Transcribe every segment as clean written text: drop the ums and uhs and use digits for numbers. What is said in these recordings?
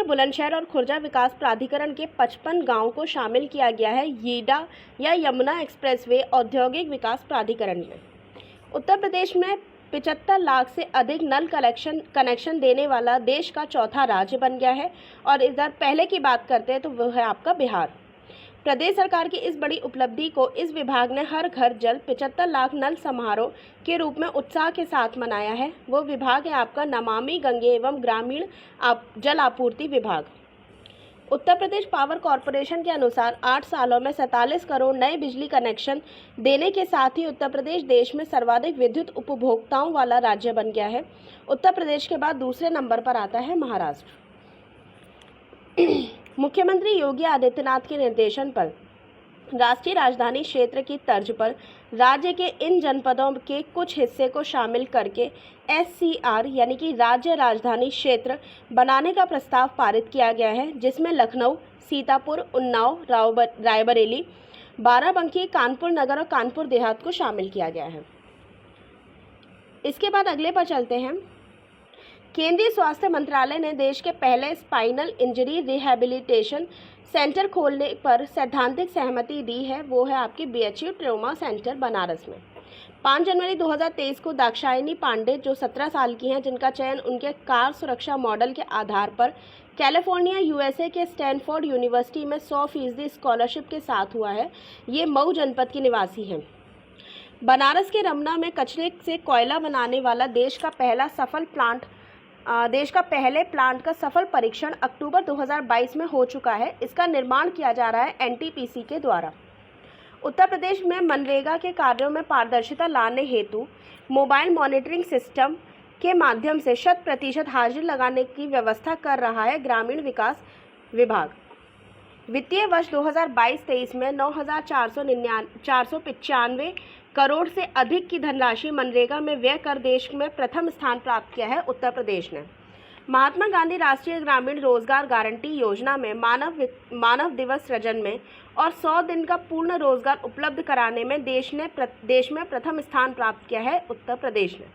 के बुलंदशहर और खुर्जा विकास प्राधिकरण के 55 गांवों को शामिल किया गया है यीडा या यमुना एक्सप्रेसवे औद्योगिक विकास प्राधिकरण में। उत्तर प्रदेश में 75 लाख से अधिक नल कनेक्शन देने वाला देश का चौथा राज्य बन गया है। और इधर पहले की बात करते हैं तो वह है आपका बिहार। प्रदेश सरकार की इस बड़ी उपलब्धि को इस विभाग ने हर घर जल 75 लाख नल समारोह के रूप में उत्साह के साथ मनाया है। वो विभाग है आपका नमामि गंगे एवं ग्रामीण जल आपूर्ति विभाग। उत्तर प्रदेश पावर कॉरपोरेशन के अनुसार 8 सालों में 47 करोड़ नए बिजली कनेक्शन देने के साथ ही उत्तर प्रदेश देश में सर्वाधिक विद्युत उपभोक्ताओं वाला राज्य बन गया है। उत्तर प्रदेश के बाद दूसरे नंबर पर आता है महाराष्ट्र। मुख्यमंत्री योगी आदित्यनाथ के निर्देशन पर राष्ट्रीय राजधानी क्षेत्र की तर्ज पर राज्य के इन जनपदों के कुछ हिस्से को शामिल करके SCR यानी कि राज्य राजधानी क्षेत्र बनाने का प्रस्ताव पारित किया गया है, जिसमें लखनऊ, सीतापुर, उन्नाव, रायबरेली, बाराबंकी, कानपुर नगर और कानपुर देहात को शामिल किया गया है। इसके बाद अगले पर चलते हैं। केंद्रीय स्वास्थ्य मंत्रालय ने देश के पहले स्पाइनल इंजरी रिहैबिलिटेशन सेंटर खोलने पर सैद्धांतिक सहमति दी है। वो है आपकी BHU ट्रोमा सेंटर बनारस में। 5 जनवरी 2023 को दाक्षायणी पांडे जो 17 साल की हैं, जिनका चयन उनके कार सुरक्षा मॉडल के आधार पर कैलिफोर्निया USA के स्टैनफोर्ड यूनिवर्सिटी में 100% स्कॉलरशिप के साथ हुआ है। ये मऊ जनपद की निवासी हैं। बनारस के रमना में कचरे से कोयला बनाने वाला देश का पहले प्लांट का सफल परीक्षण अक्टूबर 2022 में हो चुका है। इसका निर्माण किया जा रहा है NTPC के द्वारा। उत्तर प्रदेश में मनरेगा के कार्यों में पारदर्शिता लाने हेतु मोबाइल मॉनिटरिंग सिस्टम के माध्यम से 100% हाजिर लगाने की व्यवस्था कर रहा है ग्रामीण विकास विभाग। वित्तीय वर्ष 2022-23 में 9,495 करोड़ से अधिक की धनराशि मनरेगा में व्यय कर देश में प्रथम स्थान प्राप्त किया है उत्तर प्रदेश ने। महात्मा गांधी राष्ट्रीय ग्रामीण रोजगार गारंटी योजना में मानव दिवस सृजन में और 100 दिन का पूर्ण रोजगार उपलब्ध कराने में देश में प्रथम स्थान प्राप्त किया है उत्तर प्रदेश ने।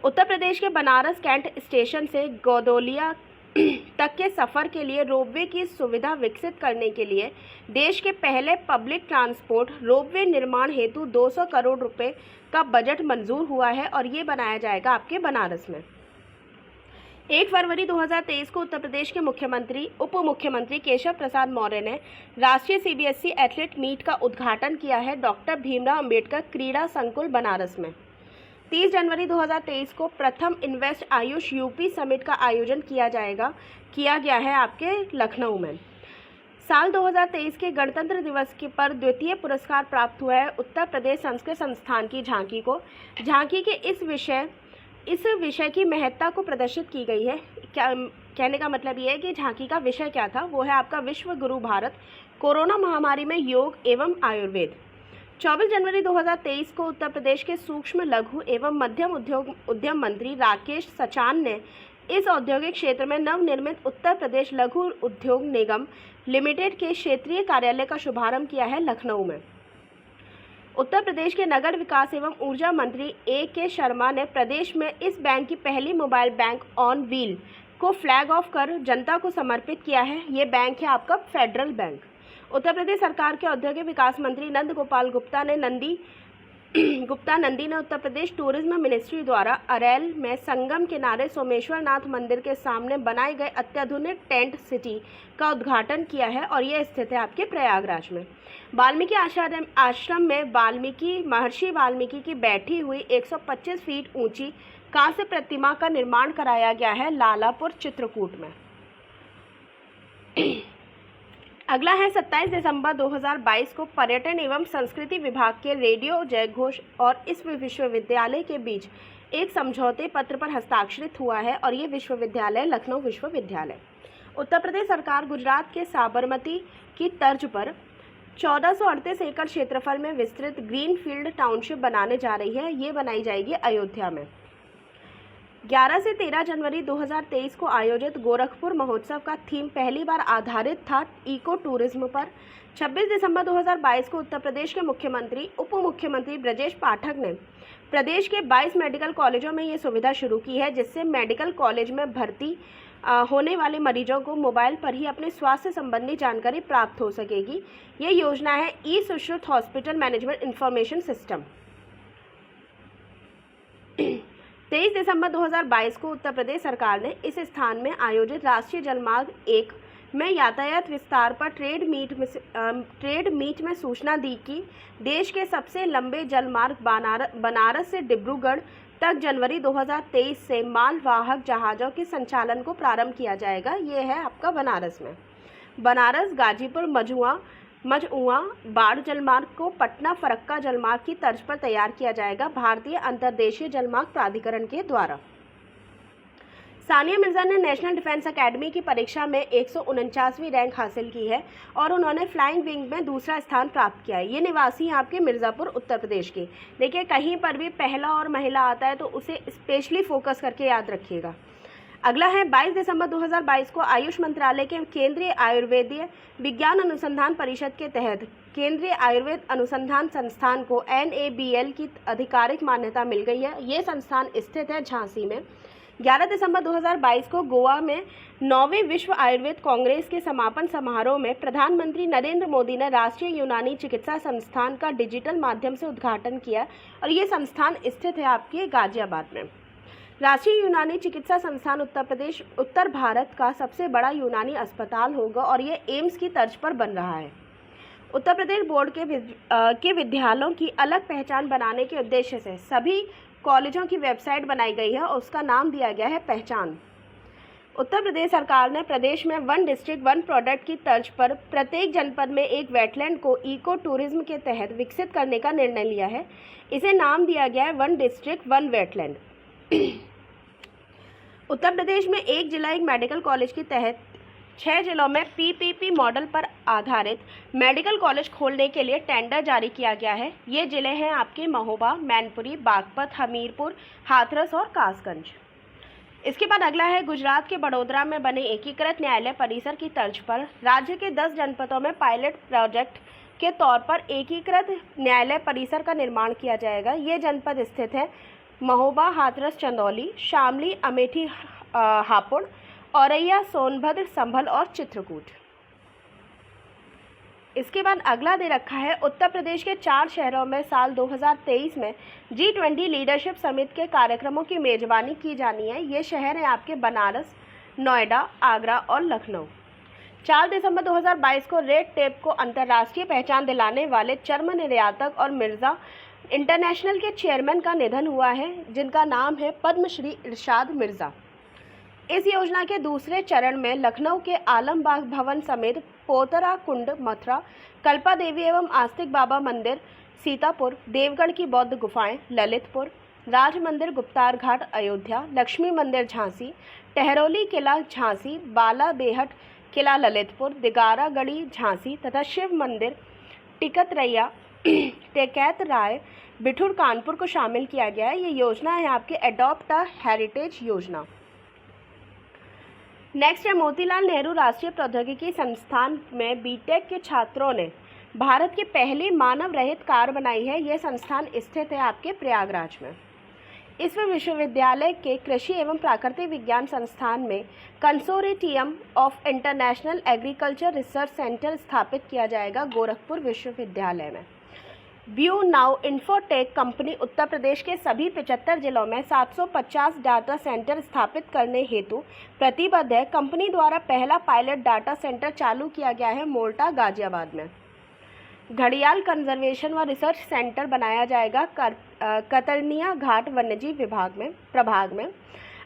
उत्तर प्रदेश के बनारस कैंट स्टेशन से गौदोलिया तक के सफ़र के लिए रोपवे की सुविधा विकसित करने के लिए देश के पहले पब्लिक ट्रांसपोर्ट रोपवे निर्माण हेतु 200 करोड़ रुपए का बजट मंजूर हुआ है और ये बनाया जाएगा आपके बनारस में। 1 फरवरी 2023 को उत्तर प्रदेश के उप मुख्यमंत्री केशव प्रसाद मौर्य ने राष्ट्रीय CBSE एथलीट मीट का उद्घाटन किया है डॉक्टर भीमराव अंबेडकर क्रीड़ा संकुल बनारस में। 30 जनवरी 2023 को प्रथम इन्वेस्ट आयुष UP समिट का आयोजन किया गया है आपके लखनऊ में। साल 2023 के गणतंत्र दिवस पर द्वितीय पुरस्कार प्राप्त हुआ है उत्तर प्रदेश संस्कृत संस्थान की झांकी को। झांकी के इस विषय की महत्ता को प्रदर्शित की गई है। कहने का मतलब ये है कि झांकी का विषय क्या था, वो है आपका विश्व गुरु भारत, कोरोना महामारी में योग एवं आयुर्वेद। 24 जनवरी 2023 को उत्तर प्रदेश के सूक्ष्म लघु एवं मध्यम उद्यम मंत्री राकेश सचान ने इस औद्योगिक क्षेत्र में नवनिर्मित उत्तर प्रदेश लघु उद्योग निगम लिमिटेड के क्षेत्रीय कार्यालय का शुभारंभ किया है लखनऊ में। उत्तर प्रदेश के नगर विकास एवं ऊर्जा मंत्री AK शर्मा ने प्रदेश में इस बैंक की पहली मोबाइल बैंक ऑन व्हील को फ्लैग ऑफ कर जनता को समर्पित किया है। ये बैंक है आपका फेडरल बैंक। उत्तर प्रदेश सरकार के औद्योगिक विकास मंत्री नंद गोपाल गुप्ता नंदी ने उत्तर प्रदेश टूरिज्म मिनिस्ट्री द्वारा अरैल में संगम किनारे सोमेश्वर नाथ मंदिर के सामने बनाए गए अत्याधुनिक टेंट सिटी का उद्घाटन किया है और यह स्थित है आपके प्रयागराज में। वाल्मीकि आश्रम में महर्षि वाल्मीकि की बैठी हुई 125 फीट ऊंची कांस्य प्रतिमा का निर्माण कराया गया है लालापुर चित्रकूट में। अगला है 27 दिसंबर 2022 को पर्यटन एवं संस्कृति विभाग के रेडियो जयघोष और इस विश्वविद्यालय के बीच एक समझौते पत्र पर हस्ताक्षरित हुआ है और ये विश्वविद्यालय लखनऊ विश्वविद्यालय। उत्तर प्रदेश सरकार गुजरात के साबरमती की तर्ज पर 1438 एकड़ क्षेत्रफल में विस्तृत ग्रीनफील्ड टाउनशिप बनाने जा रही है। ये बनाई जाएगी अयोध्या में। 11 से 13 जनवरी 2023 को आयोजित गोरखपुर महोत्सव का थीम पहली बार आधारित था इको टूरिज्म पर। 26 दिसंबर 2022 को उत्तर प्रदेश के उप मुख्यमंत्री ब्रजेश पाठक ने प्रदेश के 22 मेडिकल कॉलेजों में ये सुविधा शुरू की है, जिससे मेडिकल कॉलेज में भर्ती होने वाले मरीजों को मोबाइल पर ही अपने स्वास्थ्य संबंधी जानकारी प्राप्त हो सकेगी। ये योजना है e Sushrut hospital management information system. 23 दिसंबर 2022 को उत्तर प्रदेश सरकार ने इस स्थान में आयोजित राष्ट्रीय जलमार्ग 1 में यातायात विस्तार पर ट्रेड मीट में सूचना दी कि देश के सबसे लंबे जलमार्ग बनारस से डिब्रूगढ़ तक जनवरी 2023 से मालवाहक जहाज़ों के संचालन को प्रारंभ किया जाएगा। ये है आपका बनारस में। बनारस गाजीपुर मझउआ बाढ़ जलमार्ग को पटना फरक्का जलमार्ग की तर्ज पर तैयार किया जाएगा भारतीय अंतर्देशीय जलमार्ग प्राधिकरण के द्वारा। सानिया मिर्जा ने नेशनल डिफेंस एकेडमी की परीक्षा में 149वीं रैंक हासिल की है और उन्होंने फ्लाइंग विंग में दूसरा स्थान प्राप्त किया है। ये निवासी हैं आपके मिर्ज़ापुर उत्तर प्रदेश के। देखिए, कहीं पर भी पहला और महिला आता है तो उसे स्पेशली फोकस करके याद रखिएगा। अगला है 22 दिसंबर 2022 को आयुष मंत्रालय के केंद्रीय आयुर्वेदीय विज्ञान अनुसंधान परिषद के तहत केंद्रीय आयुर्वेद अनुसंधान संस्थान को NABL की आधिकारिक मान्यता मिल गई है। ये संस्थान स्थित है झांसी में। 11 दिसंबर 2022 को गोवा में 9वें विश्व आयुर्वेद कांग्रेस के समापन समारोह में प्रधानमंत्री नरेंद्र मोदी ने राष्ट्रीय यूनानी चिकित्सा संस्थान का डिजिटल माध्यम से उद्घाटन किया और ये संस्थान स्थित है आपके गाजियाबाद में। राष्ट्रीय यूनानी चिकित्सा संस्थान उत्तर भारत का सबसे बड़ा यूनानी अस्पताल होगा और ये एम्स की तर्ज पर बन रहा है। उत्तर प्रदेश बोर्ड के विद्यालयों की अलग पहचान बनाने के उद्देश्य से सभी कॉलेजों की वेबसाइट बनाई गई है और उसका नाम दिया गया है पहचान। उत्तर प्रदेश सरकार ने प्रदेश में 1 डिस्ट्रिक्ट 1 प्रोडक्ट की तर्ज पर प्रत्येक जनपद में एक वेटलैंड को इको टूरिज्म के तहत विकसित करने का निर्णय लिया है। इसे नाम दिया गया है 1 डिस्ट्रिक्ट 1 वेटलैंड। उत्तर प्रदेश में 1 जिला 1 मेडिकल कॉलेज के तहत 6 जिलों में PPP मॉडल पर आधारित मेडिकल कॉलेज खोलने के लिए टेंडर जारी किया गया है। ये जिले हैं आपके महोबा, मैनपुरी, बागपत, हमीरपुर, हाथरस और कासगंज। इसके बाद अगला है गुजरात के बड़ोदरा में बने एकीकृत न्यायालय परिसर की तर्ज पर राज्य के 10 जनपदों में पायलट प्रोजेक्ट के तौर पर एकीकृत न्यायालय परिसर का निर्माण किया जाएगा। ये जनपद स्थित है महोबा, हाथरस, चंदौली, शामली, अमेठी, हापुड़, औरैया, सोनभद्र, संभल और चित्रकूट। इसके बाद अगला दे रखा है उत्तर प्रदेश के 4 शहरों में साल 2023 में G20 लीडरशिप समिट के कार्यक्रमों की मेजबानी की जानी है। ये शहर हैं आपके बनारस, नोएडा, आगरा और लखनऊ। 4 दिसंबर 2022 को रेड टेप को अंतर्राष्ट्रीय पहचान दिलाने वाले चर्म निर्यातक और मिर्जा इंटरनेशनल के चेयरमैन का निधन हुआ है, जिनका नाम है पद्मश्री इरशाद मिर्जा। इस योजना के दूसरे चरण में लखनऊ के आलमबाग भवन समेत पोतरा कुंड, मथुरा, कल्पा देवी एवं आस्तिक बाबा मंदिर, सीतापुर, देवगढ़ की बौद्ध गुफाएं, ललितपुर, राज मंदिर, गुप्तार घाट, अयोध्या, लक्ष्मी मंदिर झांसी, टहरौली किला झांसी, बाला बेहट किला ललितपुर, दिगारा गढ़ी झांसी तथा शिव मंदिर टिकतरैया टेकैत राय बिठूर कानपुर को शामिल किया गया है। ये योजना है आपके एडॉप्ट अ हेरिटेज योजना। नेक्स्ट है मोतीलाल नेहरू राष्ट्रीय प्रौद्योगिकी संस्थान में बीटेक के छात्रों ने भारत की पहली मानव रहित कार बनाई है। यह संस्थान स्थित है आपके प्रयागराज में। इस विश्वविद्यालय के कृषि एवं प्राकृतिक विज्ञान संस्थान में consortium of international agriculture research centre स्थापित किया जाएगा गोरखपुर विश्वविद्यालय में। View now infotech company Uttar Pradesh के सभी 75 जिलों में 750 डाटा सेंटर स्थापित करने हेतु प्रतिबद्ध है। कंपनी द्वारा पहला पायलट डाटा सेंटर चालू किया गया है मोल्टा, गाजियाबाद में। घड़ियाल कंजर्वेशन व रिसर्च सेंटर बनाया जाएगा कतरनिया घाट वन्यजीव प्रभाग में।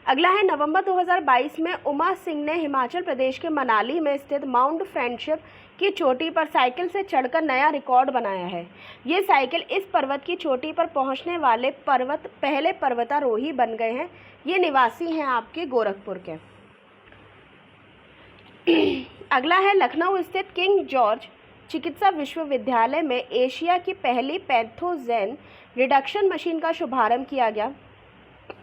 अगला है नवंबर 2022 में उमा सिंह ने हिमाचल प्रदेश के मनाली में स्थित माउंट फ्रेंडशिप की चोटी पर साइकिल से चढ़कर नया रिकॉर्ड बनाया है। ये साइकिल इस पर्वत की चोटी पर पहुंचने वाले पहले पर्वतारोही बन गए हैं। ये निवासी हैं आपके गोरखपुर के। अगला है लखनऊ स्थित किंग जॉर्ज चिकित्सा विश्वविद्यालय में एशिया की पहली पैथोजेन रिडक्शन मशीन का शुभारंभ किया गया।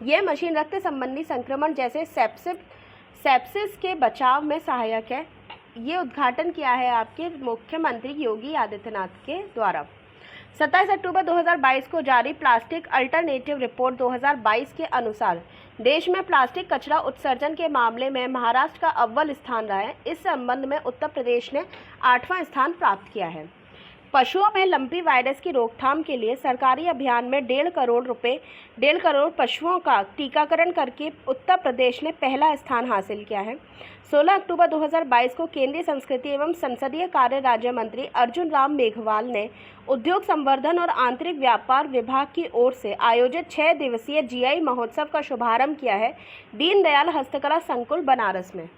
यह मशीन रक्त संबंधी संक्रमण जैसे सेप्सिस के बचाव में सहायक है। ये उद्घाटन किया है आपके मुख्यमंत्री योगी आदित्यनाथ के द्वारा। 27 अक्टूबर 2022 को जारी प्लास्टिक अल्टरनेटिव रिपोर्ट 2022 के अनुसार देश में प्लास्टिक कचरा उत्सर्जन के मामले में महाराष्ट्र का अव्वल स्थान रहा है। इस संबंध में उत्तर प्रदेश ने 8वां स्थान प्राप्त किया है। पशुओं में लंपी वायरस की रोकथाम के लिए सरकारी अभियान में 1.5 करोड़ पशुओं का टीकाकरण करके उत्तर प्रदेश ने पहला स्थान हासिल किया है। 16 अक्टूबर 2022 को केंद्रीय संस्कृति एवं संसदीय कार्य राज्य मंत्री अर्जुन राम मेघवाल ने उद्योग संवर्धन और आंतरिक व्यापार विभाग की ओर से आयोजित 6 दिवसीय जीआई महोत्सव का शुभारंभ किया है दीनदयाल हस्तकला संकुल बनारस में।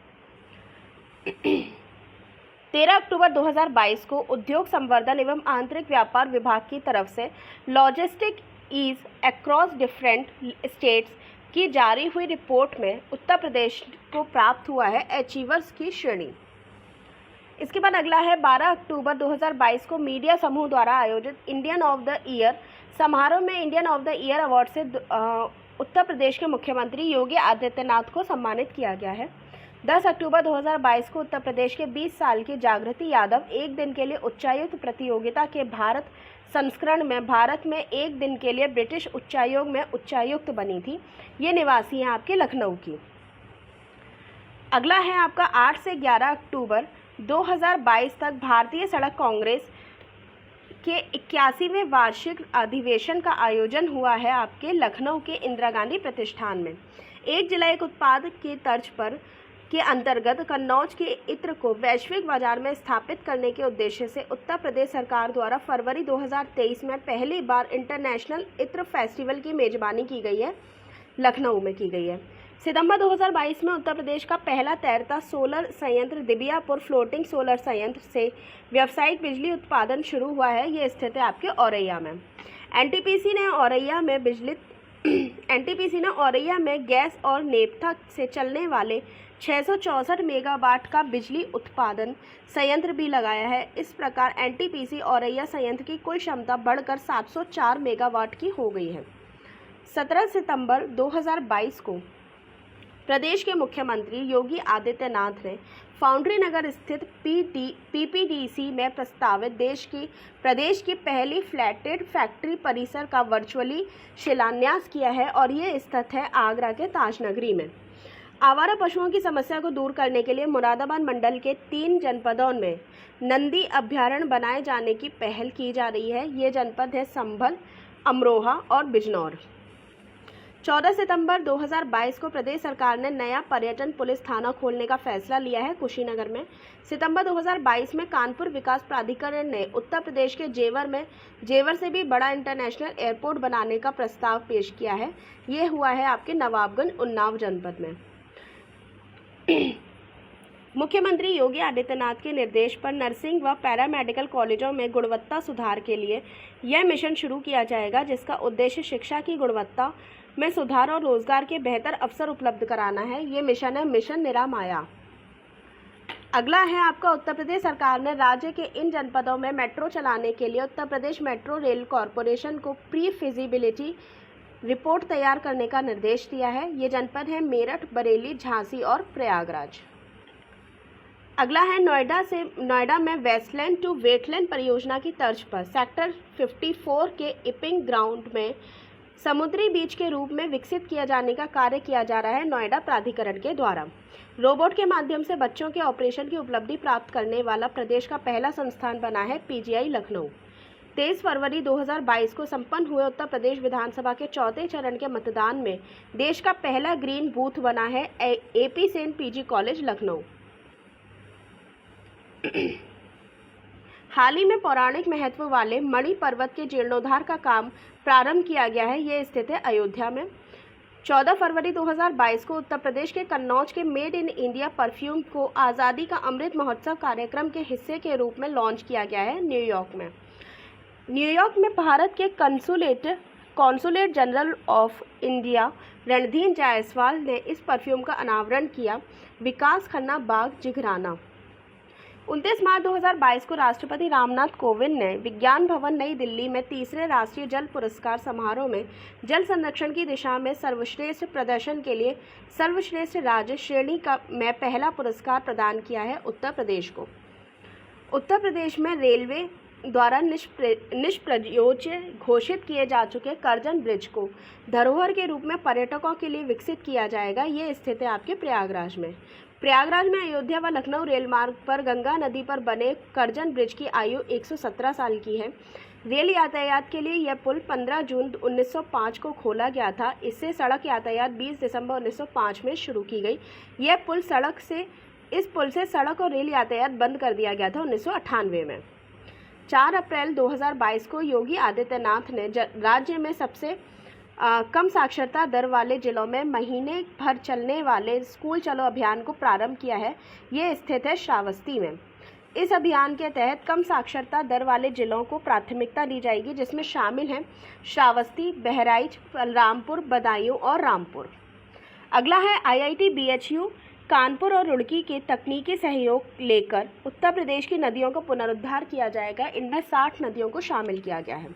13 अक्टूबर 2022 को उद्योग संवर्धन एवं आंतरिक व्यापार विभाग की तरफ से logistic ease across different states की जारी हुई रिपोर्ट में उत्तर प्रदेश को प्राप्त हुआ है अचीवर्स की श्रेणी। इसके बाद अगला है 12 अक्टूबर 2022 को मीडिया समूह द्वारा आयोजित इंडियन ऑफ द ईयर समारोह में Indian of the year award से उत्तर प्रदेश के मुख्यमंत्री योगी आदित्यनाथ को सम्मानित किया गया है। 10 अक्टूबर 2022 को उत्तर प्रदेश के 20 साल की जागृति यादव एक दिन के लिए उच्चायुक्त प्रतियोगिता के भारत संस्करण में भारत में एक दिन के लिए ब्रिटिश उच्चायोग में उच्चायुक्त बनी थी। ये निवासी हैं आपके लखनऊ की। अगला है आपका 8 से 11 अक्टूबर 2022 तक भारतीय सड़क कांग्रेस के 81वें वार्षिक अधिवेशन का आयोजन हुआ है आपके लखनऊ के इंदिरा गांधी प्रतिष्ठान में। एक जिला एक उत्पाद के तर्ज पर के अंतर्गत कन्नौज के इत्र को वैश्विक बाजार में स्थापित करने के उद्देश्य से उत्तर प्रदेश सरकार द्वारा फरवरी 2023 में पहली बार इंटरनेशनल इत्र फेस्टिवल की मेजबानी की गई है, लखनऊ में की गई है। सितंबर 2022 में उत्तर प्रदेश का पहला तैरता सोलर संयंत्र दिबियापुर फ्लोटिंग सोलर संयंत्र से व्यावसायिक बिजली उत्पादन शुरू हुआ है। ये स्थित है आपके औरैया में। एनटीपीसी ने औरैया में गैस और नेपथा से चलने वाले 664 मेगावाट का बिजली उत्पादन संयंत्र भी लगाया है। इस प्रकार एनटीपीसी औरैया संयंत्र की कुल क्षमता बढ़कर 704 मेगावाट की हो गई है। 17 सितंबर 2022 को प्रदेश के मुख्यमंत्री योगी आदित्यनाथ ने फाउंड्री नगर स्थित पीपीडीसी में प्रस्तावित प्रदेश की पहली फ्लैटेड फैक्ट्री परिसर का वर्चुअली शिलान्यास किया है और ये स्थित है आगरा के ताजनगरी में। आवारा पशुओं की समस्या को दूर करने के लिए मुरादाबाद मंडल के 3 जनपदों में नंदी अभ्यारण्य बनाए जाने की पहल की जा रही है। ये जनपद है संभल, अमरोहा और बिजनौर। 14 सितंबर 2022 को प्रदेश सरकार ने नया पर्यटन पुलिस थाना खोलने का फैसला लिया है कुशीनगर में। सितंबर 2022 में कानपुर विकास प्राधिकरण ने उत्तर प्रदेश के जेवर से भी बड़ा इंटरनेशनल एयरपोर्ट बनाने का प्रस्ताव पेश किया है। ये हुआ है आपके नवाबगंज उन्नाव जनपद में। मुख्यमंत्री योगी आदित्यनाथ के निर्देश पर नर्सिंग व पैरामेडिकल कॉलेजों में गुणवत्ता सुधार के लिए यह मिशन शुरू किया जाएगा, जिसका उद्देश्य शिक्षा की गुणवत्ता में सुधार और रोजगार के बेहतर अवसर उपलब्ध कराना है। ये मिशन है मिशन निरामाया। अगला है आपका उत्तर प्रदेश सरकार ने राज्य के इन जनपदों में मेट्रो चलाने के लिए Uttar Pradesh metro rail corporation को प्री फिजिबिलिटी रिपोर्ट तैयार करने का निर्देश दिया है। ये जनपद है मेरठ, बरेली, झांसी और प्रयागराज। अगला है नोएडा में वेस्टलैंड टू वेटलैंड परियोजना की तर्ज पर सेक्टर 54 के इपिंग ग्राउंड में समुद्री बीच के रूप में विकसित किया जाने का कार्य किया जा रहा है नोएडा प्राधिकरण के द्वारा। रोबोट के माध्यम से बच्चों के ऑपरेशन की उपलब्धि प्राप्त करने वाला प्रदेश का पहला संस्थान बना है पीजीआई लखनऊ। 23 फरवरी 2022 को संपन्न हुए उत्तर प्रदेश विधानसभा के चौथे चरण के मतदान में देश का पहला ग्रीन बूथ बना है AP Sen PG college Lucknow. हाल ही में पौराणिक महत्व वाले मणि पर्वत के जीर्णोद्धार का काम प्रारंभ किया गया है। ये स्थित है अयोध्या में। 14 फरवरी 2022 को उत्तर प्रदेश के कन्नौज के मेड इन इंडिया परफ्यूम को आज़ादी का अमृत महोत्सव कार्यक्रम के हिस्से के रूप में लॉन्च किया गया है न्यूयॉर्क में भारत के consulate general of India Randhir Jaiswal ने इस परफ्यूम का अनावरण किया। विकास खन्ना बाग जिगराना। 29 मार्च 2022 को राष्ट्रपति रामनाथ कोविंद ने विज्ञान भवन नई दिल्ली में तीसरे राष्ट्रीय जल पुरस्कार समारोह में जल संरक्षण की दिशा में सर्वश्रेष्ठ प्रदर्शन के लिए सर्वश्रेष्ठ राज्य श्रेणी में पहला पुरस्कार प्रदान किया है उत्तर प्रदेश को। उत्तर प्रदेश में रेलवे द्वारा निष्प्रयोज्य घोषित किए जा चुके करजन ब्रिज को धरोहर के रूप में पर्यटकों के लिए विकसित किया जाएगा। ये स्थित है आपके प्रयागराज में। प्रयागराज में अयोध्या व लखनऊ रेल मार्ग पर गंगा नदी पर बने करजन ब्रिज की आयु 117 साल की है। रेल यातायात के लिए यह पुल 15 जून 1905 को खोला गया था। इससे सड़क यातायात 20 दिसंबर 1905 में शुरू की गई। इस पुल से सड़क और रेल यातायात बंद कर दिया गया था 1998 में। 4 अप्रैल 2022 को योगी आदित्यनाथ ने राज्य में सबसे कम साक्षरता दर वाले जिलों में महीने भर चलने वाले स्कूल चलो अभियान को प्रारंभ किया है। ये स्थित है श्रावस्ती में। इस अभियान के तहत कम साक्षरता दर वाले जिलों को प्राथमिकता दी जाएगी, जिसमें शामिल हैं श्रावस्ती, बहराइच, बलरामपुर, बदायूं और रामपुर। अगला है IIT BHU कानपुर और रुड़की के तकनीकी सहयोग लेकर उत्तर प्रदेश की नदियों का पुनरुद्धार किया जाएगा। इनमें 60 नदियों को शामिल किया गया है।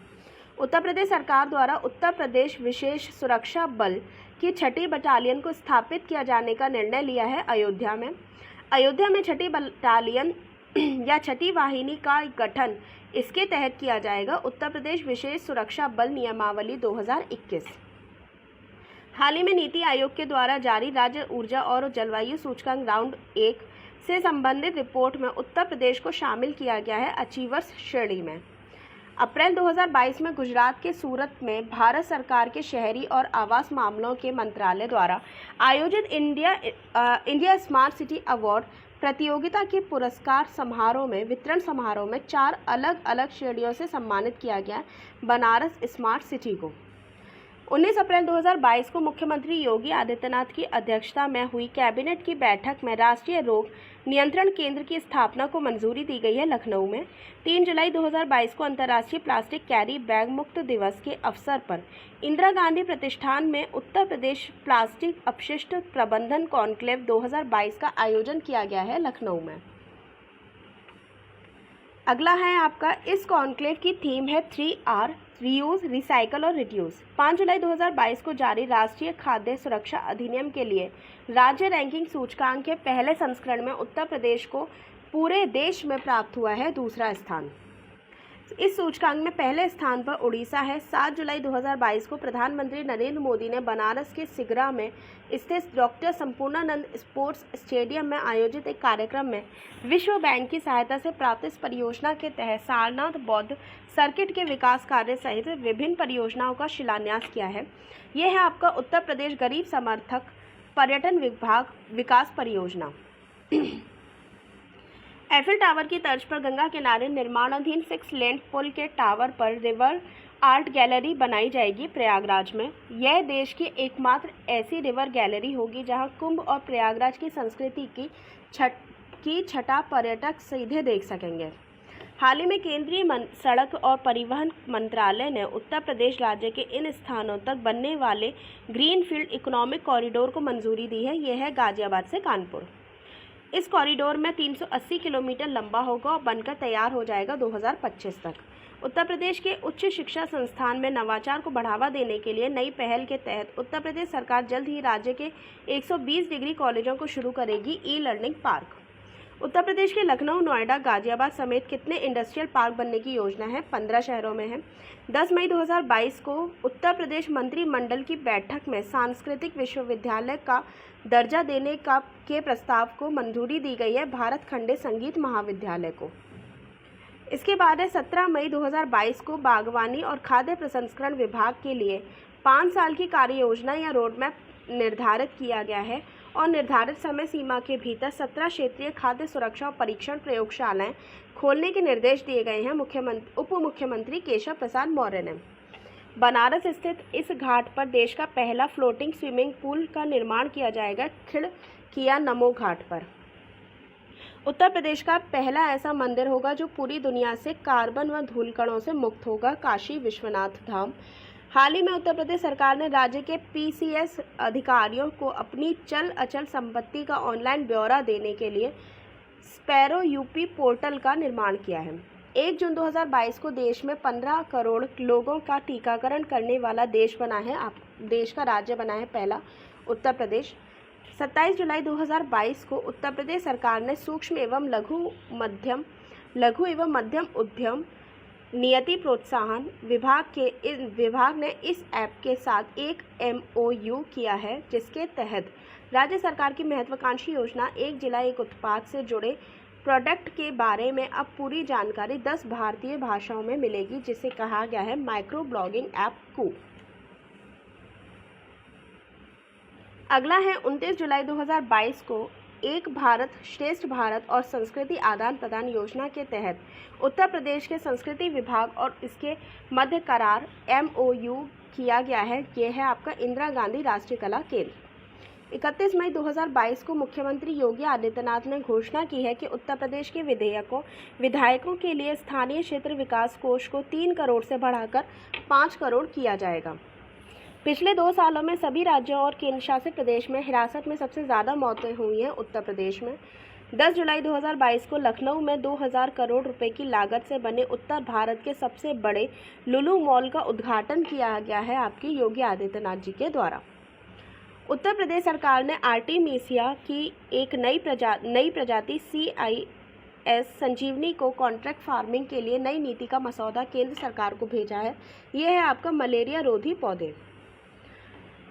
उत्तर प्रदेश सरकार द्वारा उत्तर प्रदेश विशेष सुरक्षा बल की 6ठी बटालियन को स्थापित किया जाने का निर्णय लिया है अयोध्या में। 6ठी बटालियन या 6ठी वाहिनी का गठन इसके तहत किया जाएगा। उत्तर प्रदेश विशेष सुरक्षा बल नियमावली 2021। हाल ही में नीति आयोग के द्वारा जारी राज्य ऊर्जा और जलवायु सूचकांक राउंड 1 से संबंधित रिपोर्ट में उत्तर प्रदेश को शामिल किया गया है अचीवर्स श्रेणी में। अप्रैल 2022 में गुजरात के सूरत में भारत सरकार के शहरी और आवास मामलों के मंत्रालय द्वारा आयोजित इंडिया स्मार्ट सिटी अवार्ड प्रतियोगिता के पुरस्कार वितरण समारोह में 4 अलग अलग श्रेणियों से सम्मानित किया गया बनारस स्मार्ट सिटी को। 19 अप्रैल 2022 को मुख्यमंत्री योगी आदित्यनाथ की अध्यक्षता में हुई कैबिनेट की बैठक में राष्ट्रीय रोग नियंत्रण केंद्र की स्थापना को मंजूरी दी गई है। लखनऊ में 3 जुलाई 2022 को अंतर्राष्ट्रीय प्लास्टिक कैरी बैग मुक्त दिवस के अवसर पर इंदिरा गांधी प्रतिष्ठान में उत्तर प्रदेश प्लास्टिक अपशिष्ट प्रबंधन कॉन्क्लेव 2022 का आयोजन किया गया है लखनऊ में। अगला है आपका, इस कॉन्क्लेव की थीम है 3R रीयूज, रिसाइकल और रिड्यूस। 5 जुलाई 2022 को जारी राष्ट्रीय खाद्य सुरक्षा अधिनियम के लिए राज्य रैंकिंग सूचकांक के पहले संस्करण में उत्तर प्रदेश को पूरे देश में प्राप्त हुआ है 2रा स्थान। इस सूचकांक में पहले स्थान पर उड़ीसा है। 7 जुलाई 2022 को प्रधानमंत्री नरेंद्र मोदी ने बनारस के सिगरा में स्थित डॉक्टर संपूर्णानंद स्पोर्ट्स स्टेडियम में आयोजित एक कार्यक्रम में विश्व बैंक की सहायता से प्राप्त इस परियोजना के तहत सारनाथ बौद्ध सर्किट के विकास कार्य सहित विभिन्न परियोजनाओं का शिलान्यास किया है। यह है आपका उत्तर प्रदेश गरीब समर्थक पर्यटन विभाग विकास परियोजना। एफिल टावर की तर्ज पर गंगा किनारे निर्माणाधीन 6 लेन पुल के टावर पर रिवर आर्ट गैलरी बनाई जाएगी प्रयागराज में। यह देश की एकमात्र ऐसी रिवर गैलरी होगी जहां कुंभ और प्रयागराज की संस्कृति की छटा पर्यटक सीधे देख सकेंगे। हाल ही में केंद्रीय सड़क और परिवहन मंत्रालय ने उत्तर प्रदेश राज्य के इन स्थानों तक बनने वाले ग्रीनफील्ड इकोनॉमिक कॉरिडोर को मंजूरी दी है। यह है गाजियाबाद से कानपुर। इस कॉरिडोर में 380 किलोमीटर लंबा होगा और बनकर तैयार हो जाएगा 2025 तक। उत्तर प्रदेश के उच्च शिक्षा संस्थान में नवाचार को बढ़ावा देने के लिए नई पहल के तहत उत्तर प्रदेश सरकार जल्द ही राज्य के 120 डिग्री कॉलेजों को शुरू करेगी ई-लर्निंग पार्क। उत्तर प्रदेश के लखनऊ, नोएडा, गाजियाबाद समेत कितने इंडस्ट्रियल पार्क बनने की योजना है? 15 शहरों में है। 10 मई 2022 को उत्तर प्रदेश मंत्रिमंडल की बैठक में सांस्कृतिक विश्वविद्यालय का दर्जा देने के प्रस्ताव को मंजूरी दी गई है भारत खंडे संगीत महाविद्यालय को। इसके बाद है 17 मई 2022 को बागवानी और खाद्य प्रसंस्करण विभाग के लिए 5 साल की कार्य योजना या रोडमैप निर्धारित किया गया है और निर्धारित समय सीमा के भीतर 17 क्षेत्रीय खाद्य सुरक्षा और परीक्षण प्रयोगशालाएं खोलने के निर्देश दिए गए हैं उप मुख्यमंत्री केशव प्रसाद मौर्य ने। बनारस स्थित इस घाट पर देश का पहला फ्लोटिंग स्विमिंग पूल का निर्माण किया जाएगा खिड़किया नमो घाट पर। उत्तर प्रदेश का पहला ऐसा मंदिर होगा जो पूरी दुनिया से कार्बन व धूलकणों से मुक्त होगा, काशी विश्वनाथ धाम। हाल ही में उत्तर प्रदेश सरकार ने राज्य के PCS अधिकारियों को अपनी चल अचल संपत्ति का ऑनलाइन ब्यौरा देने के लिए स्पैरो यूपी पोर्टल का निर्माण किया है। 1 जून 2022 को देश में 15 करोड़ लोगों का टीकाकरण करने वाला देश का राज्य बना है पहला उत्तर प्रदेश। 27 जुलाई 2022 को उत्तर प्रदेश सरकार ने सूक्ष्म एवं लघु एवं मध्यम उद्यम नियति प्रोत्साहन विभाग ने इस ऐप के साथ एक MOU किया है, जिसके तहत राज्य सरकार की महत्वाकांक्षी योजना एक जिला एक उत्पाद से जुड़े प्रोडक्ट के बारे में अब पूरी जानकारी 10 भारतीय भाषाओं में मिलेगी, जिसे कहा गया है माइक्रो ब्लॉगिंग ऐप कूप। अगला है 29 जुलाई 2022 को एक भारत श्रेष्ठ भारत और संस्कृति आदान प्रदान योजना के तहत उत्तर प्रदेश के संस्कृति विभाग और इसके मध्य करार MOU किया गया है। ये है आपका इंदिरा गांधी राष्ट्रीय कला केंद्र। 31 मई 2022 को मुख्यमंत्री योगी आदित्यनाथ ने घोषणा की है कि उत्तर प्रदेश के विधायकों के लिए स्थानीय क्षेत्र विकास कोष को 3 करोड़ से बढ़ाकर 5 करोड़ किया जाएगा। पिछले 2 सालों में सभी राज्यों और केंद्र शासित प्रदेश में हिरासत में सबसे ज़्यादा मौतें हुई हैं उत्तर प्रदेश में। 10 जुलाई 2022 को लखनऊ में 2000 करोड़ रुपए की लागत से बने उत्तर भारत के सबसे बड़े लुलु मॉल का उद्घाटन किया गया है आपकी योगी आदित्यनाथ जी के द्वारा। उत्तर प्रदेश सरकार ने आर्टेमिसिया की एक नई प्रजाति CIS संजीवनी को कॉन्ट्रैक्ट फार्मिंग के लिए नई नीति का मसौदा केंद्र सरकार को भेजा है। यह है आपका मलेरिया रोधी पौधे।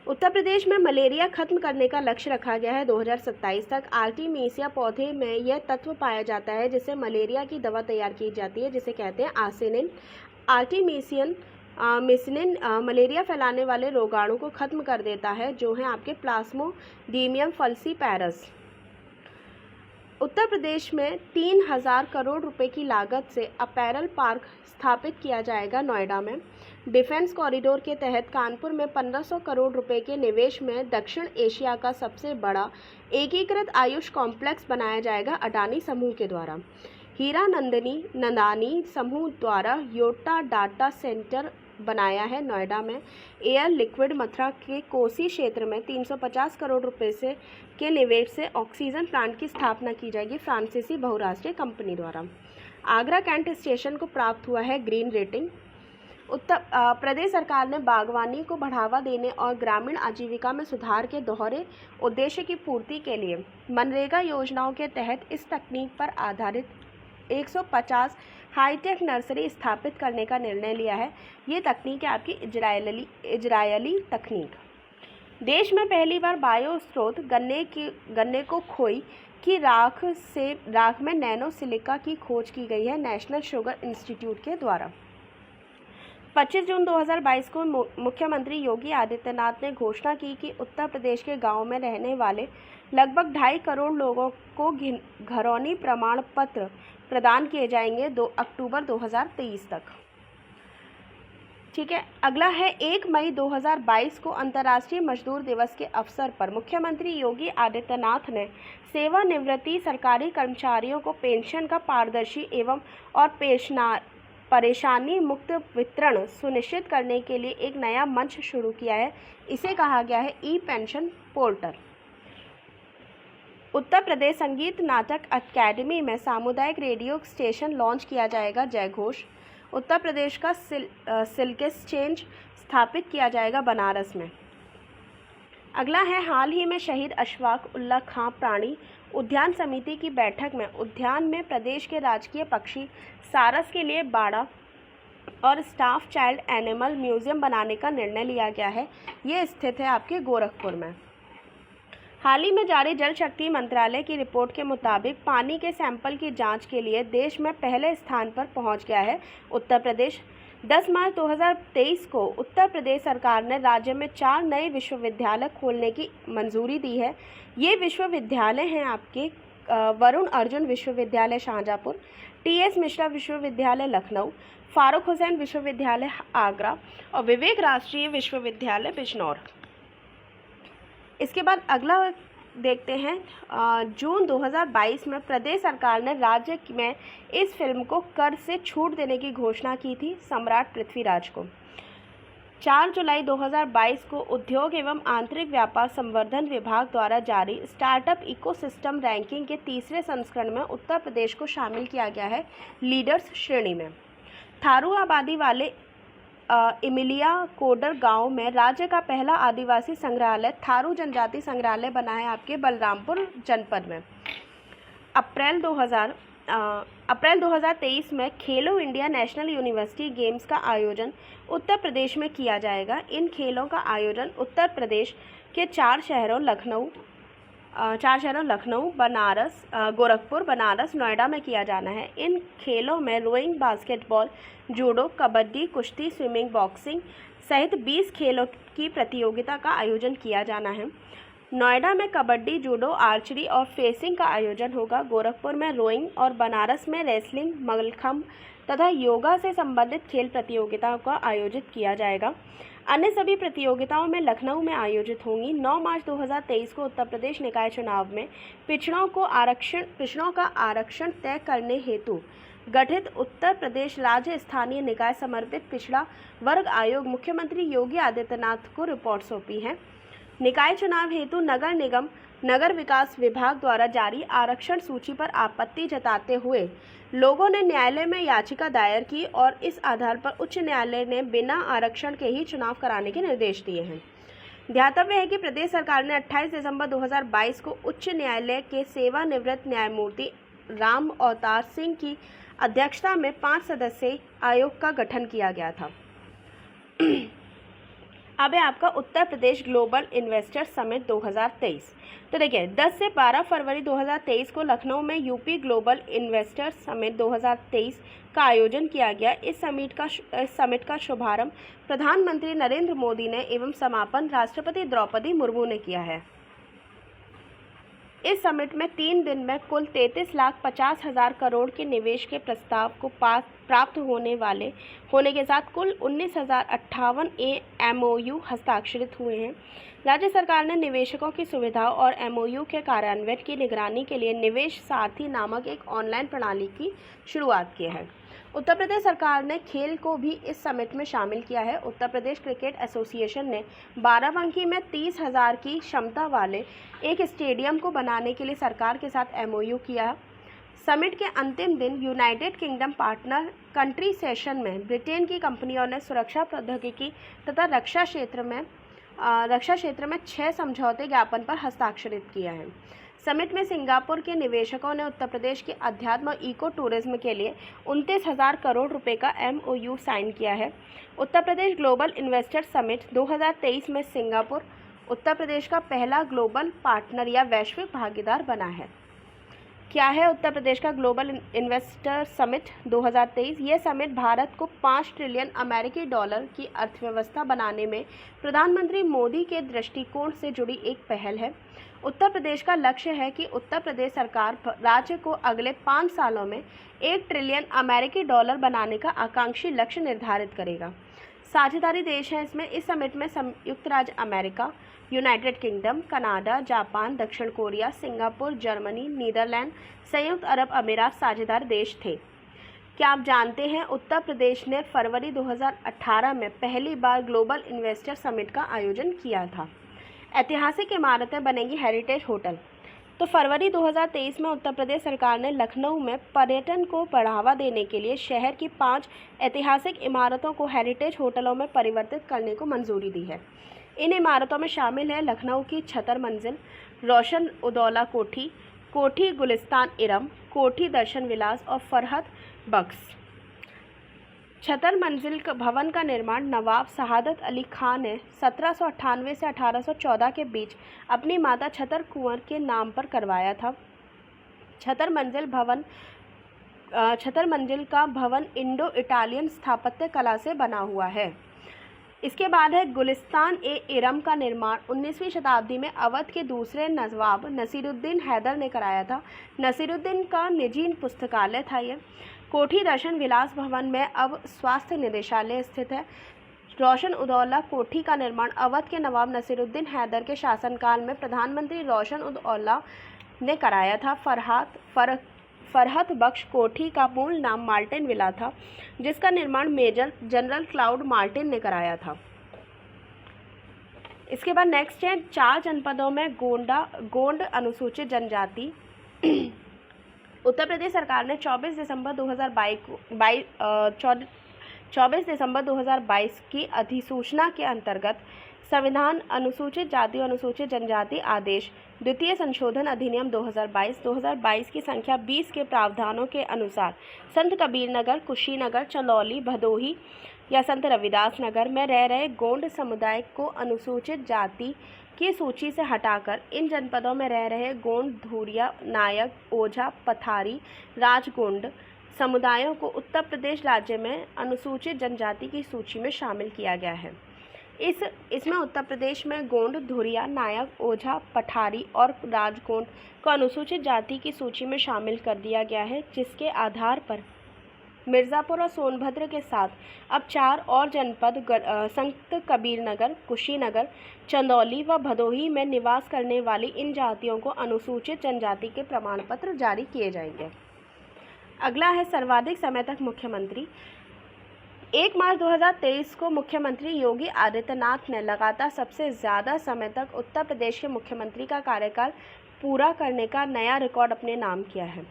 उत्तर प्रदेश में मलेरिया खत्म करने का लक्ष्य रखा गया है 2027 तक। आर्टेमिसिया पौधे में यह तत्व पाया जाता है जिससे मलेरिया की दवा तैयार की जाती है, जिसे कहते हैं आर्सेनिन। मिसनिन मलेरिया फैलाने वाले रोगाणु को खत्म कर देता है, जो है आपके प्लाज्मोडियम फल्सीपैरस। उत्तर प्रदेश में 3000 करोड़ रुपए की लागत से अपैरल पार्क स्थापित किया जाएगा नोएडा में। डिफेंस कॉरिडोर के तहत कानपुर में 1500 करोड़ रुपए के निवेश में दक्षिण एशिया का सबसे बड़ा एकीकृत आयुष कॉम्प्लेक्स बनाया जाएगा अडानी समूह के द्वारा। हीरा नंदानी समूह द्वारा योटा डाटा सेंटर बनाया है नोएडा में। एयर लिक्विड मथुरा के कोसी क्षेत्र में 350 करोड़ रुपए के निवेश से ऑक्सीजन प्लांट की स्थापना की जाएगी फ्रांसीसी बहुराष्ट्रीय कंपनी द्वारा। आगरा कैंट स्टेशन को प्राप्त हुआ है ग्रीन रेटिंग। उत्तर प्रदेश सरकार ने बागवानी को बढ़ावा देने और ग्रामीण आजीविका में सुधार के दोहरे उद्देश्य की पूर्ति के लिए मनरेगा योजनाओं के तहत इस तकनीक पर आधारित 150 हाईटेक नर्सरी स्थापित करने का निर्णय लिया है। ये तकनीक है आपकी इजरायली तकनीक। देश में पहली बार बायो स्रोत गन्ने को खोई की राख में नैनो सिलिका की खोज की गई है नेशनल शुगर इंस्टीट्यूट के द्वारा। 25 जून 2022 को मुख्यमंत्री योगी आदित्यनाथ ने घोषणा की कि उत्तर प्रदेश के गांव में रहने वाले लगभग 2.5 करोड़ लोगों को घरौनी प्रमाण पत्र प्रदान किए जाएंगे 2 अक्टूबर 2023 तक। ठीक है, अगला है 1 मई 2022 को अंतर्राष्ट्रीय मजदूर दिवस के अवसर पर मुख्यमंत्री योगी आदित्यनाथ ने सेवानिवृत्ति सरकारी कर्मचारियों को पेंशन का पारदर्शी एवं और परेशानी मुक्त वितरण सुनिश्चित करने के लिए एक नया मंच शुरू किया है। इसे कहा गया है ई पेंशन पोर्टल। उत्तर प्रदेश संगीत नाटक अकादमी में सामुदायिक रेडियो स्टेशन लॉन्च किया जाएगा जयघोष। उत्तर प्रदेश का सिल्क एक्सचेंज स्थापित किया जाएगा बनारस में। अगला है हाल ही में शहीद अशफाक उल्लाह खां प्राणी उद्यान समिति की बैठक में उद्यान में प्रदेश के राजकीय पक्षी सारस के लिए बाड़ा और स्टाफ चाइल्ड एनिमल म्यूजियम बनाने का निर्णय लिया गया है। ये स्थित है आपके गोरखपुर में। हाल ही में जारी जल शक्ति मंत्रालय की रिपोर्ट के मुताबिक पानी के सैंपल की जांच के लिए देश में पहले स्थान पर पहुंच गया है उत्तर प्रदेश। 10 मार्च 2023 को उत्तर प्रदेश सरकार ने राज्य में 4 नए विश्वविद्यालय खोलने की मंजूरी दी है। ये विश्वविद्यालय हैं आपके वरुण अर्जुन विश्वविद्यालय शाहजहाँपुर, TS मिश्रा विश्वविद्यालय लखनऊ, फारूक हुसैन विश्वविद्यालय आगरा और विवेक राष्ट्रीय विश्वविद्यालय बिजनौर। इसके बाद अगला देखते हैं जून 2022 में प्रदेश सरकार ने राज्य में इस फिल्म को कर से छूट देने की घोषणा की थी सम्राट पृथ्वीराज को। 4 जुलाई 2022 को उद्योग एवं आंतरिक व्यापार संवर्धन विभाग द्वारा जारी स्टार्टअप इकोसिस्टम रैंकिंग के 3रे संस्करण में उत्तर प्रदेश को शामिल किया गया है लीडर्स श्रेणी में। थारू आबादी वाले इमिलिया कोडर गांव में राज्य का पहला आदिवासी संग्रहालय थारू जनजाति संग्रहालय बना है आपके बलरामपुर जनपद में। अप्रैल अप्रैल 2023 में खेलो इंडिया नेशनल यूनिवर्सिटी गेम्स का आयोजन उत्तर प्रदेश में किया जाएगा। इन खेलों का आयोजन उत्तर प्रदेश के चार शहरों लखनऊ, बनारस, गोरखपुर, बनारस, नोएडा में किया जाना है। इन खेलों में रोइंग, बास्केटबॉल, जूडो, कबड्डी, कुश्ती, स्विमिंग, बॉक्सिंग सहित 20 खेलों की प्रतियोगिता का आयोजन किया जाना है। नोएडा में कबड्डी, जूडो, आर्चरी और फेंसिंग का आयोजन होगा। गोरखपुर में रोइंग और बनारस में रेसलिंग, मल्लखंभ तथा योगा से संबंधित खेल प्रतियोगिताओं का आयोजित किया जाएगा। अन्य सभी प्रतियोगिताओं में लखनऊ में आयोजित होंगी। 9 मार्च 2023 को उत्तर प्रदेश निकाय चुनाव में पिछड़ों का आरक्षण तय करने हेतु गठित उत्तर प्रदेश राज्य स्थानीय निकाय समर्पित पिछड़ा वर्ग आयोग मुख्यमंत्री योगी आदित्यनाथ को रिपोर्ट सौंपी है। निकाय चुनाव हेतु नगर निगम नगर विकास विभाग द्वारा जारी आरक्षण सूची पर आपत्ति जताते हुए लोगों ने न्यायालय में याचिका दायर की और इस आधार पर उच्च न्यायालय ने बिना आरक्षण के ही चुनाव कराने के निर्देश दिए हैं। ध्यातव्य है कि प्रदेश सरकार ने 28 दिसंबर 2022 को उच्च न्यायालय के सेवानिवृत्त न्यायमूर्ति राम अवतार सिंह की अध्यक्षता में 5 सदस्यीय आयोग का गठन किया गया था। अब है आपका Uttar Pradesh global investor summit 2023। तो देखिए 10 से 12 फरवरी 2023 को लखनऊ में यूपी ग्लोबल इन्वेस्टर समिट 2023 का आयोजन किया गया। इस समिट का शुभारंभ प्रधानमंत्री नरेंद्र मोदी ने एवं समापन राष्ट्रपति द्रौपदी मुर्मू ने किया है। इस समिट में 3 दिन में कुल 33,50,000 करोड़ के निवेश के प्रस्ताव को प्राप्त होने के साथ कुल 19,058 MOU हस्ताक्षरित हुए हैं। राज्य सरकार ने निवेशकों की सुविधाओं और MOU के कार्यान्वयन की निगरानी के लिए निवेश सारथी नामक एक ऑनलाइन प्रणाली की शुरुआत की है। उत्तर प्रदेश सरकार ने खेल को भी इस समिट में शामिल किया है। उत्तर प्रदेश क्रिकेट एसोसिएशन ने बाराबंकी में 30,000 की क्षमता वाले एक स्टेडियम को बनाने के लिए सरकार के साथ MOU किया। समिट के अंतिम दिन United kingdom partner country session में ब्रिटेन की कंपनियों ने सुरक्षा प्रौद्योगिकी तथा रक्षा क्षेत्र में 6 समझौते ज्ञापन पर हस्ताक्षरित किया है। समिट में सिंगापुर के निवेशकों ने उत्तर प्रदेश के अध्यात्म और इको टूरिज्म के लिए 29,000 करोड़ रुपए का MOU साइन किया है। Uttar Pradesh global investor summit 2023 में सिंगापुर उत्तर प्रदेश का पहला ग्लोबल पार्टनर या वैश्विक भागीदार बना है। क्या है उत्तर प्रदेश का ग्लोबल इन्वेस्टर समिट 2023? यह समिट भारत को 5 ट्रिलियन अमेरिकी डॉलर की अर्थव्यवस्था बनाने में प्रधानमंत्री मोदी के दृष्टिकोण से जुड़ी एक पहल है। उत्तर प्रदेश का लक्ष्य है कि उत्तर प्रदेश सरकार राज्य को अगले 5 सालों में 1 ट्रिलियन अमेरिकी डॉलर बनाने का आकांक्षी लक्ष्य निर्धारित करेगा। साझेदारी देश हैं इसमें। इस समिट में संयुक्त राज्य America, United kingdom, Canada, Japan, दक्षिण कोरिया, सिंगापुर, जर्मनी, नीदरलैंड, संयुक्त अरब अमीरात साझेदार देश थे। क्या आप जानते हैं उत्तर प्रदेश ने फरवरी 2018 में पहली बार ग्लोबल इन्वेस्टर समिट का आयोजन किया था। ऐतिहासिक इमारतें बनेंगी हेरिटेज होटल। तो फरवरी 2023 में उत्तर प्रदेश सरकार ने लखनऊ में पर्यटन को बढ़ावा देने के लिए शहर की 5 ऐतिहासिक इमारतों को हेरिटेज होटलों में परिवर्तित करने को मंजूरी दी है। इन इमारतों में शामिल है लखनऊ की छतर मंजिल, रोशन उदौला कोठी, कोठी गुलिस्तान इरम, कोठी दर्शन विलास और फरहत बख्श। छतर मंजिल भवन का निर्माण नवाब शहादत अली खान ने 1798 से 1814 के बीच अपनी माता छतर कुंवर के नाम पर करवाया था। छतर मंजिल का भवन इंडो इटालियन स्थापत्य कला से बना हुआ है। इसके बाद है गुलिस्तान ए इरम का निर्माण 19वीं शताब्दी में अवध के दूसरे नवाब नसीरुद्दीन हैदर ने कराया था। नसीरुद्दीन का निजी पुस्तकालय था ये। कोठी दर्शन विलास भवन में अब स्वास्थ्य निदेशालय स्थित है। रोशन उदौला कोठी का निर्माण अवध के नवाब नसीरुद्दीन हैदर के शासनकाल में प्रधानमंत्री रोशन उदौला ने कराया था। फरहत बख्श कोठी का मूल नाम मार्टिन विला था, जिसका निर्माण मेजर जनरल क्लाउड मार्टिन ने कराया था। इसके बाद नेक्स्ट है 4 जनपदों में गोंड अनुसूचित जनजाति। उत्तर प्रदेश सरकार ने 24 दिसंबर 2022 की अधिसूचना के अंतर्गत संविधान अनुसूचित जाति और अनुसूचित जनजाति आदेश द्वितीय संशोधन अधिनियम 2022 की संख्या 20 के प्रावधानों के अनुसार संत कबीरनगर, कुशीनगर, चंदौली, भदोही या संत रविदास नगर में रह रहे गोंड समुदाय को अनुसूचित जाति की सूची से हटाकर इन जनपदों में रह रहे गोंड, धूरिया, नायक, ओझा, पथारी, राजगोंड समुदायों को उत्तर प्रदेश राज्य में अनुसूचित जनजाति की सूची में शामिल किया गया है। इसमें उत्तर प्रदेश में गोंड, धुरिया, नायक, ओझा, पठारी और राजगोंड को अनुसूचित जाति की सूची में शामिल कर दिया गया है, जिसके आधार पर मिर्ज़ापुर और सोनभद्र के साथ अब 4 और जनपद संत कबीरनगर, कुशीनगर, चंदौली व भदोही में निवास करने वाली इन जातियों को अनुसूचित जनजाति के प्रमाण पत्र जारी किए जाएंगे। अगला है सर्वाधिक समय तक मुख्यमंत्री। 1 मार्च 2023 को मुख्यमंत्री योगी आदित्यनाथ ने लगातार सबसे ज़्यादा समय तक उत्तर प्रदेश के मुख्यमंत्री का कार्यकाल पूरा करने का नया रिकॉर्ड अपने नाम किया है।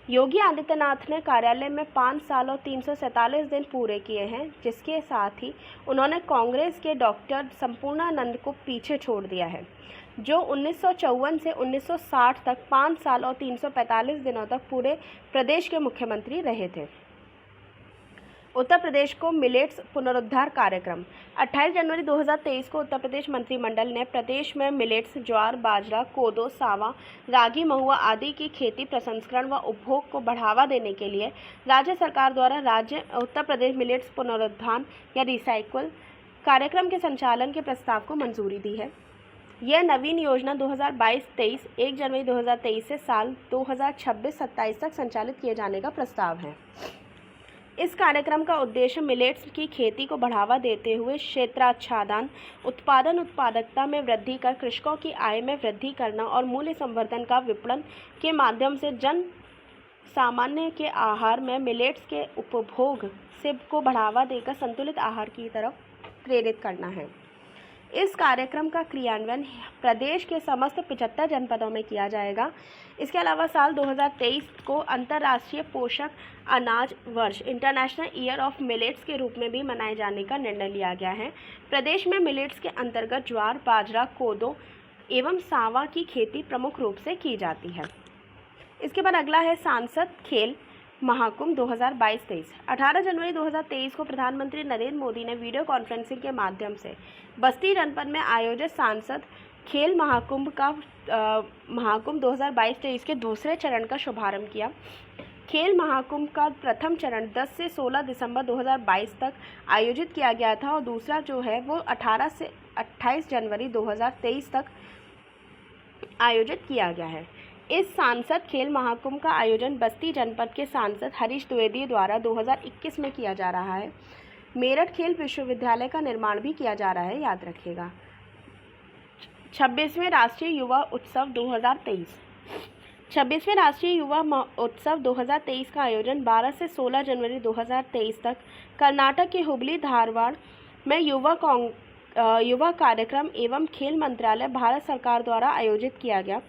योगी आदित्यनाथ ने कार्यालय में 5 साल और 347 दिन पूरे किए हैं, जिसके साथ ही उन्होंने कांग्रेस के डॉक्टर संपूर्णानंद को पीछे छोड़ दिया है, जो 1954 से 1960 तक 5 साल और 345 दिनों तक पूरे प्रदेश के मुख्यमंत्री रहे थे। उत्तर प्रदेश को मिलेट्स पुनरुद्धार कार्यक्रम। 28 जनवरी 2023 को उत्तर प्रदेश मंत्रिमंडल ने प्रदेश में मिलेट्स, ज्वार, बाजरा, कोदो, सावा, रागी, महुआ आदि की खेती, प्रसंस्करण व उपभोग को बढ़ावा देने के लिए राज्य सरकार द्वारा राज्य उत्तर प्रदेश मिलेट्स पुनरुत्थान या रिसाइकल कार्यक्रम के संचालन के प्रस्ताव को मंजूरी दी है। यह नवीन योजना 2022-23 1 जनवरी 2023 से साल 2026-27 तक संचालित किए जाने का प्रस्ताव है। इस कार्यक्रम का उद्देश्य मिलेट्स की खेती को बढ़ावा देते हुए क्षेत्राच्छादन, उत्पादकता में वृद्धि कर कृषकों की आय में वृद्धि करना और मूल्य संवर्धन का विपणन के माध्यम से जन सामान्य के आहार में मिलेट्स के उपभोग से को बढ़ावा देकर संतुलित आहार की तरफ प्रेरित करना है। इस कार्यक्रम का क्रियान्वयन प्रदेश के समस्त 75 जनपदों में किया जाएगा। इसके अलावा साल 2023 को अंतर्राष्ट्रीय पोषक अनाज वर्ष इंटरनेशनल ईयर ऑफ मिलेट्स के रूप में भी मनाए जाने का निर्णय लिया गया है। प्रदेश में मिलेट्स के अंतर्गत ज्वार, बाजरा, कोदो एवं सावा की खेती प्रमुख रूप से की जाती है। इसके बाद अगला है सांसद खेल महाकुंभ 2022-23। 18 जनवरी 2023 को प्रधानमंत्री नरेंद्र मोदी ने वीडियो कॉन्फ्रेंसिंग के माध्यम से बस्ती जनपद में आयोजित सांसद खेल महाकुंभ 2022-23 के दूसरे चरण का शुभारंभ किया। खेल महाकुंभ का प्रथम चरण 10 से 16 दिसंबर 2022 तक आयोजित किया गया था और दूसरा जो है वो 18 से 28 जनवरी 2023 तक आयोजित किया गया है। इस सांसद खेल महाकुंभ का आयोजन बस्ती जनपद के सांसद हरीश द्विवेदी द्वारा 2021 में किया जा रहा है। मेरठ खेल विश्वविद्यालय का निर्माण भी किया जा रहा है, याद रखिएगा। 26वें राष्ट्रीय युवा उत्सव 2023। 26वें राष्ट्रीय युवा उत्सव 2023 का आयोजन 12 से 16 जनवरी 2023 तक कर्नाटक के हुबली धारवाड़ में युवा कार्यक्रम एवं खेल मंत्रालय भारत सरकार द्वारा आयोजित किया गया।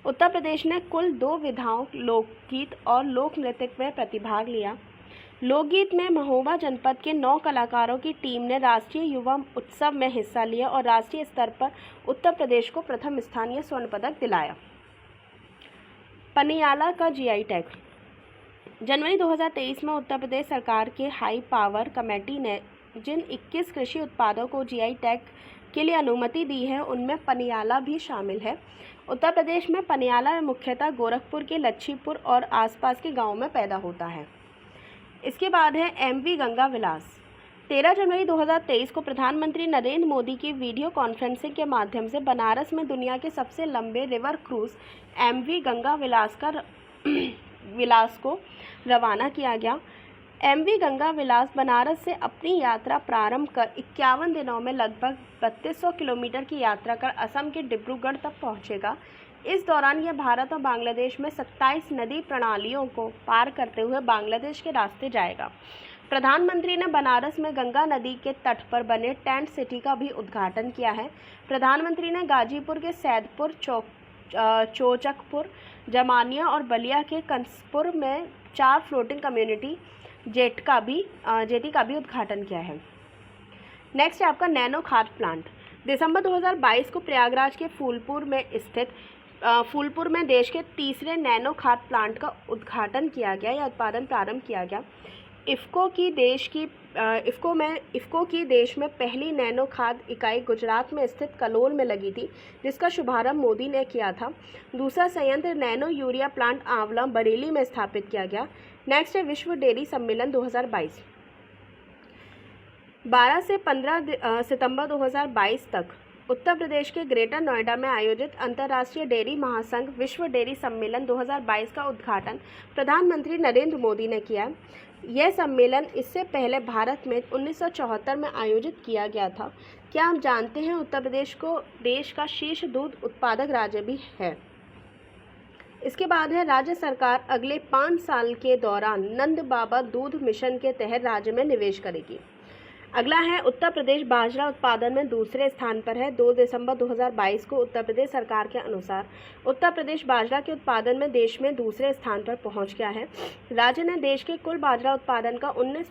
उत्तर प्रदेश ने कुल 2 विधाओं लोकगीत और लोक नृत्य में प्रतिभाग लिया। लोकगीत में महोबा जनपद के 9 कलाकारों की टीम ने राष्ट्रीय युवा उत्सव में हिस्सा लिया और राष्ट्रीय स्तर पर उत्तर प्रदेश को प्रथम स्थानीय स्वर्ण पदक दिलाया। पनियाला का जीआई टैग। जनवरी 2023 में उत्तर प्रदेश सरकार के हाई पावर कमेटी ने जिन 21 कृषि उत्पादों को जीआई टैग के लिए अनुमति दी है, उनमें पनियाला भी शामिल है। उत्तर प्रदेश में पनियाला मुख्यतः गोरखपुर के लच्छीपुर और आसपास के गांवों में पैदा होता है। इसके बाद है एमवी गंगा विलास। 13 जनवरी 2023 को प्रधानमंत्री नरेंद्र मोदी की वीडियो कॉन्फ्रेंसिंग के माध्यम से बनारस में दुनिया के सबसे लंबे रिवर क्रूज एमवी गंगा विलास को रवाना किया गया। एमवी गंगा विलास बनारस से अपनी यात्रा प्रारंभ कर 51 दिनों में लगभग 3200 किलोमीटर की यात्रा कर असम के डिब्रूगढ़ तक पहुंचेगा। इस दौरान यह भारत और बांग्लादेश में 27 नदी प्रणालियों को पार करते हुए बांग्लादेश के रास्ते जाएगा। प्रधानमंत्री ने बनारस में गंगा नदी के तट पर बने टेंट सिटी का भी उद्घाटन किया है। प्रधानमंत्री ने गाजीपुर के सैदपुर, चोचकपुर, जमानिया और बलिया के कंसपुर में 4 फ्लोटिंग कम्युनिटी जेटी का भी उद्घाटन किया है। नेक्स्ट है आपका नैनो खाद प्लांट। दिसंबर 2022 को प्रयागराज के फूलपुर में देश के तीसरे नैनो खाद प्लांट का उद्घाटन किया गया या उत्पादन प्रारंभ किया गया। इफ़को की देश में पहली नैनो खाद इकाई गुजरात में स्थित कलोल में लगी थी, जिसका शुभारंभ मोदी ने किया था। दूसरा संयंत्र nano urea plant Aonla Bareilly में स्थापित किया गया। नेक्स्ट है विश्व डेयरी सम्मेलन 2022। 12 से 15 सितंबर 2022 तक उत्तर प्रदेश के ग्रेटर नोएडा में आयोजित अंतर्राष्ट्रीय डेयरी महासंघ विश्व डेयरी सम्मेलन 2022 का उद्घाटन प्रधानमंत्री नरेंद्र मोदी ने किया। यह सम्मेलन इससे पहले भारत में 1974 में आयोजित किया गया था। क्या आप जानते हैं उत्तर प्रदेश को देश का शीर्ष दूध उत्पादक राज्य भी है। इसके बाद है राज्य सरकार अगले 5 साल के दौरान नंद बाबा दूध मिशन के तहत राज्य में निवेश करेगी। अगला है उत्तर प्रदेश बाजरा उत्पादन में दूसरे स्थान पर है। 2 दिसंबर 2022 को उत्तर प्रदेश सरकार के अनुसार उत्तर प्रदेश बाजरा के उत्पादन में देश में दूसरे स्थान पर पहुंच गया है। राज्य ने देश के कुल बाजरा उत्पादन का 19